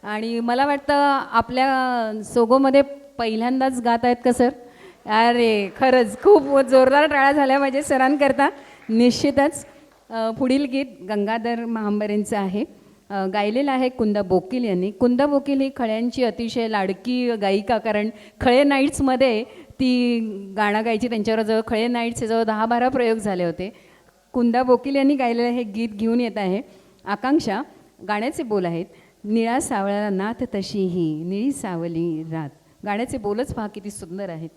आणि मला वाटतं आपल्या सोगोमध्ये पहिल्यांदाच गात आहेत का सर? अरे खरंच खूप जोरदार टाळ्या झाल्या पाहिजे सरांकरता. निश्चितच पुढील गीत गंगाधर महांबरेंचं आहे. गायलेलं आहे कुंदा बोकील यांनी. कुंदा बोकील ही खळ्यांची अतिशय लाडकी गायिका, कारण खळे नाईट्समध्ये ती गाणं गायची. त्यांच्यावर जवळ खळे नाईट्सचे जवळ 10-12 प्रयोग झाले होते. कुंदा बोकील यांनी गायलेलं हे गीत घेऊन येत आहे आकांक्षा. गाण्याचे बोल आहेत, निळा सावळा नाथ तशीही निळी सावली रात. गाण्याचे बोलच पहा किती सुंदर आहेत.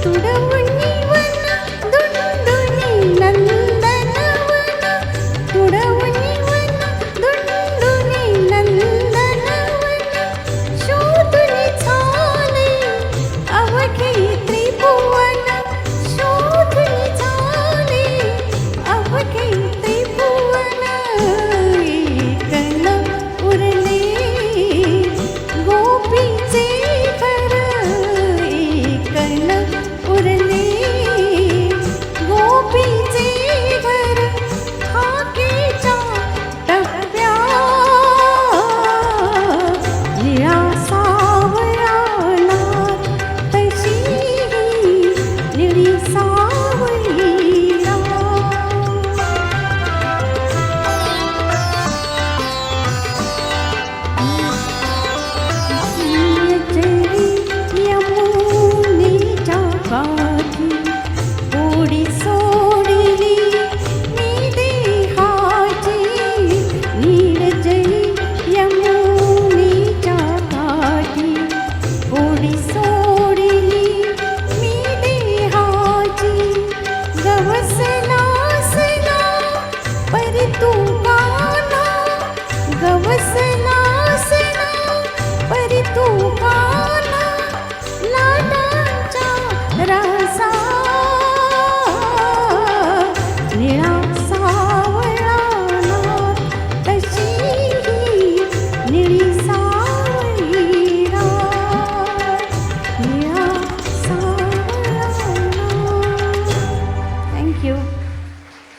तुडव